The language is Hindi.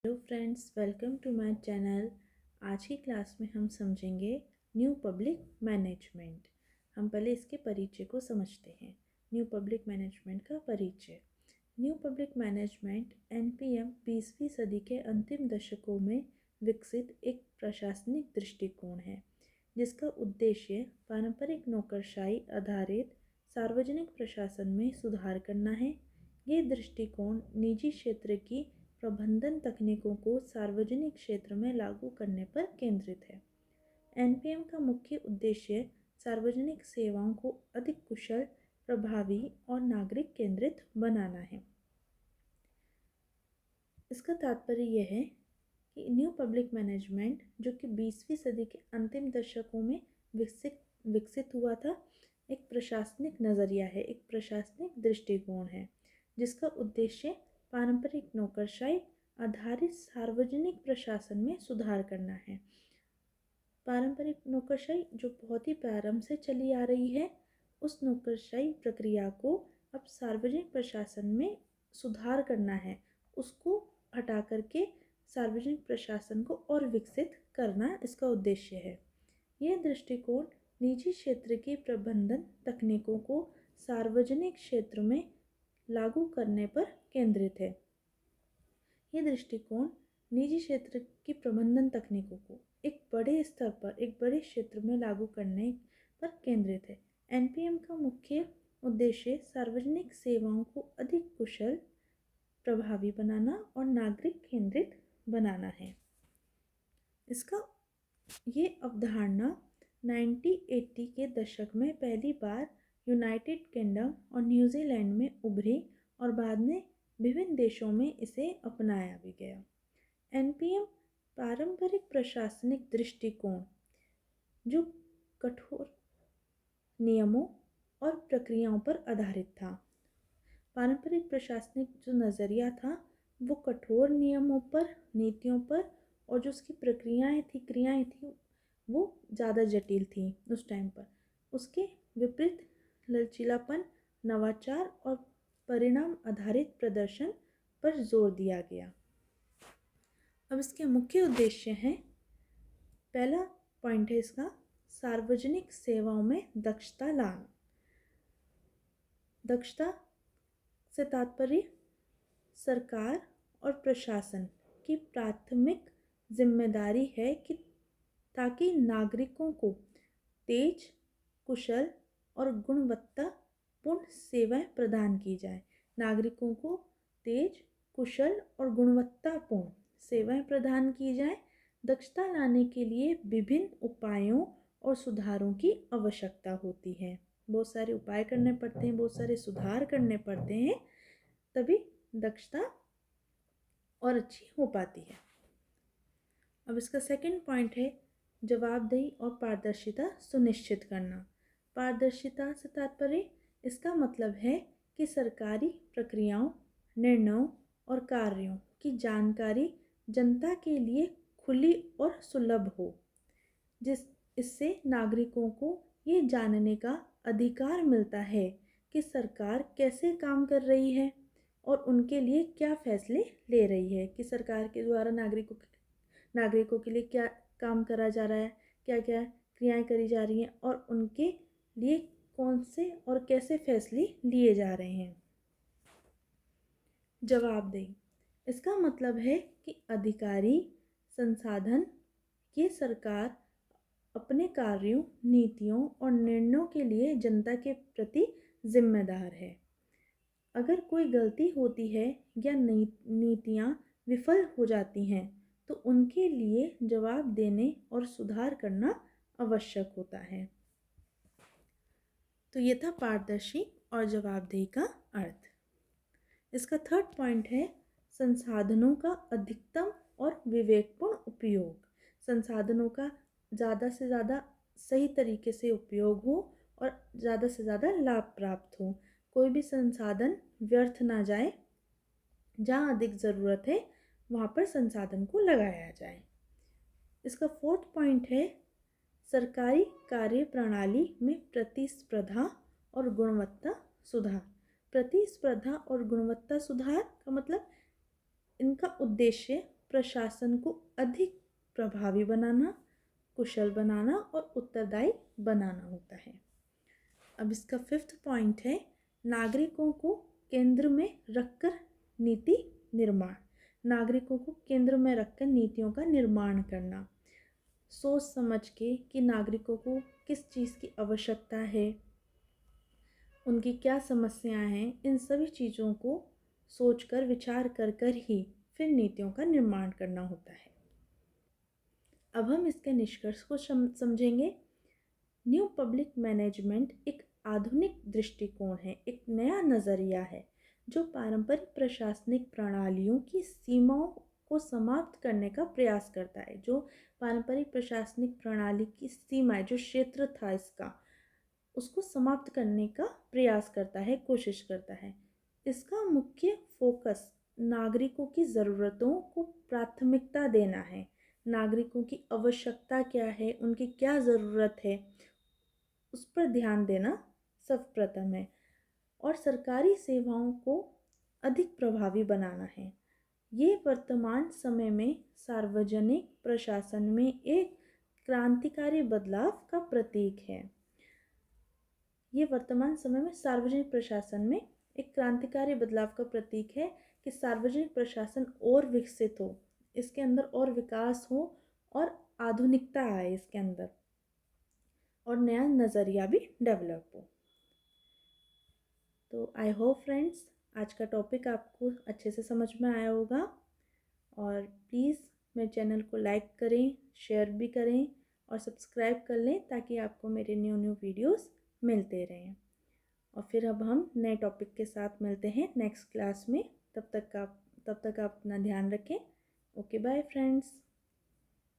Hello friends, welcome to my channel. आज की क्लास में हम समझेंगे न्यू पब्लिक मैनेजमेंट। हम पहले इसके परिचय को समझते हैं। न्यू पब्लिक मैनेजमेंट का परिचय। न्यू पब्लिक मैनेजमेंट एनपीएम 20वीं सदी के अंतिम दशकों में विकसित एक प्रशासनिक दृष्टिकोण है जिसका उद्देश्य पारंपरिक नौकरशाही आधारित सार्वजनिक प्रशासन में सुधार करना है। ये दृष्टिकोण निजी क्षेत्र की प्रबंधन तकनीकों को सार्वजनिक क्षेत्र में लागू करने पर केंद्रित है। एनपीएम का मुख्य उद्देश्य सार्वजनिक सेवाओं को अधिक कुशल, प्रभावी और नागरिक केंद्रित बनाना है। इसका तात्पर्य यह है कि न्यू पब्लिक मैनेजमेंट जो कि 20वीं सदी के अंतिम दशकों में विकसित हुआ था, एक प्रशासनिक नज़रिया है, एक प्रशासनिक दृष्टिकोण है जिसका उद्देश्य पारंपरिक नौकरशाही आधारित सार्वजनिक प्रशासन में सुधार करना है। पारंपरिक नौकरशाही जो बहुत ही प्रारंभ से चली आ रही है, उस नौकरशाही प्रक्रिया को अब सार्वजनिक प्रशासन में सुधार करना है, उसको हटा करके सार्वजनिक प्रशासन को और विकसित करना इसका उद्देश्य है। यह दृष्टिकोण निजी क्षेत्र की प्रबंधन तकनीकों को सार्वजनिक क्षेत्र में लागू करने पर केंद्रित है। यह दृष्टिकोण निजी क्षेत्र की प्रबंधन तकनीकों को एक बड़े स्तर पर, एक बड़े क्षेत्र में लागू करने पर केंद्रित है। एनपीएम का मुख्य उद्देश्य सार्वजनिक सेवाओं को अधिक कुशल, प्रभावी बनाना और नागरिक केंद्रित बनाना है। इसका ये अवधारणा 1980 के दशक में पहली बार यूनाइटेड किंगडम और न्यूजीलैंड में उभरी और बाद में विभिन्न देशों में इसे अपनाया भी गया। एनपीएम पारंपरिक प्रशासनिक दृष्टिकोण जो कठोर नियमों और प्रक्रियाओं पर आधारित था। पारंपरिक प्रशासनिक जो नज़रिया था वो कठोर नियमों पर, नीतियों पर, और जो उसकी प्रक्रियाएं थी, क्रियाएं थी, वो ज़्यादा जटिल थी उस टाइम पर। उसके विपरीत लचीलापन, नवाचार और परिणाम आधारित प्रदर्शन पर जोर दिया गया। अब इसके मुख्य उद्देश्य हैं, पहला पॉइंट है इसका, सार्वजनिक सेवाओं में दक्षता लाना। दक्षता से तात्पर्य सरकार और प्रशासन की प्राथमिक जिम्मेदारी है कि ताकि नागरिकों को तेज, कुशल और गुणवत्तापूर्ण सेवाएं प्रदान की जाए। नागरिकों को तेज, कुशल और गुणवत्तापूर्ण सेवाएं प्रदान की जाए। दक्षता लाने के लिए विभिन्न उपायों और सुधारों की आवश्यकता होती है। बहुत सारे उपाय करने पड़ते हैं, बहुत सारे सुधार करने पड़ते हैं, तभी दक्षता और अच्छी हो पाती है। अब इसका सेकंड पॉइंट है जवाबदेही और पारदर्शिता सुनिश्चित करना। पारदर्शिता से तात्पर्य, इसका मतलब है कि सरकारी प्रक्रियाओं, निर्णयों और कार्यों की जानकारी जनता के लिए खुली और सुलभ हो, इससे नागरिकों को ये जानने का अधिकार मिलता है कि सरकार कैसे काम कर रही है और उनके लिए क्या फैसले ले रही है, कि सरकार के द्वारा नागरिकों के लिए क्या काम करा जा रहा है, क्या क्या क्रियाएं करी जा रही हैं और उनके लिए कौन से और कैसे फैसले लिए जा रहे हैं। जवाबदेही, इसका मतलब है कि अधिकारी, संसाधन, ये सरकार अपने कार्यों, नीतियों और निर्णयों के लिए जनता के प्रति जिम्मेदार है। अगर कोई गलती होती है या नीतियाँ विफल हो जाती हैं तो उनके लिए जवाब देने और सुधार करना आवश्यक होता है। तो ये था पारदर्शी और जवाबदेही का अर्थ। इसका थर्ड पॉइंट है संसाधनों का अधिकतम और विवेकपूर्ण उपयोग। संसाधनों का ज़्यादा से ज़्यादा सही तरीके से उपयोग हो और ज़्यादा से ज़्यादा लाभ प्राप्त हो। कोई भी संसाधन व्यर्थ ना जाए, जहाँ अधिक ज़रूरत है वहाँ पर संसाधन को लगाया जाए। इसका फोर्थ पॉइंट है सरकारी कार्य प्रणाली में प्रतिस्पर्धा और गुणवत्ता सुधार। प्रतिस्पर्धा और गुणवत्ता सुधार का मतलब, इनका उद्देश्य प्रशासन को अधिक प्रभावी बनाना, कुशल बनाना और उत्तरदायी बनाना होता है। अब इसका 5th पॉइंट है नागरिकों को केंद्र में रखकर नीति निर्माण। नागरिकों को केंद्र में रखकर नीतियों का निर्माण करना, सोच समझ के कि नागरिकों को किस चीज़ की आवश्यकता है, उनकी क्या समस्याएं हैं, इन सभी चीज़ों को सोचकर विचार कर कर ही फिर नीतियों का निर्माण करना होता है। अब हम इसके निष्कर्ष को समझेंगे। न्यू पब्लिक मैनेजमेंट एक आधुनिक दृष्टिकोण है, एक नया नज़रिया है जो पारंपरिक प्रशासनिक प्रणालियों की सीमाओं को समाप्त करने का प्रयास करता है। जो पारंपरिक प्रशासनिक प्रणाली की सीमाएं, जो क्षेत्र था इसका, उसको समाप्त करने का प्रयास करता है, कोशिश करता है। इसका मुख्य फोकस नागरिकों की ज़रूरतों को प्राथमिकता देना है। नागरिकों की आवश्यकता क्या है, उनकी क्या ज़रूरत है, उस पर ध्यान देना सर्वप्रथम है। और सरकारी सेवाओं को अधिक प्रभावी बनाना है। ये वर्तमान समय में सार्वजनिक प्रशासन में एक क्रांतिकारी बदलाव का प्रतीक है। ये वर्तमान समय में सार्वजनिक प्रशासन में एक क्रांतिकारी बदलाव का प्रतीक है कि सार्वजनिक प्रशासन और विकसित हो, इसके अंदर और विकास हो और आधुनिकता आए इसके अंदर, और नया नज़रिया भी डेवलप हो। तो आई होप फ्रेंड्स आज का टॉपिक आपको अच्छे से समझ में आया होगा, और प्लीज़ मेरे चैनल को लाइक करें, शेयर भी करें और सब्सक्राइब कर लें ताकि आपको मेरे न्यू वीडियोस मिलते रहें। और फिर अब हम नए टॉपिक के साथ मिलते हैं नेक्स्ट क्लास में। तब तक आप अपना ध्यान रखें। Okay, bye friends.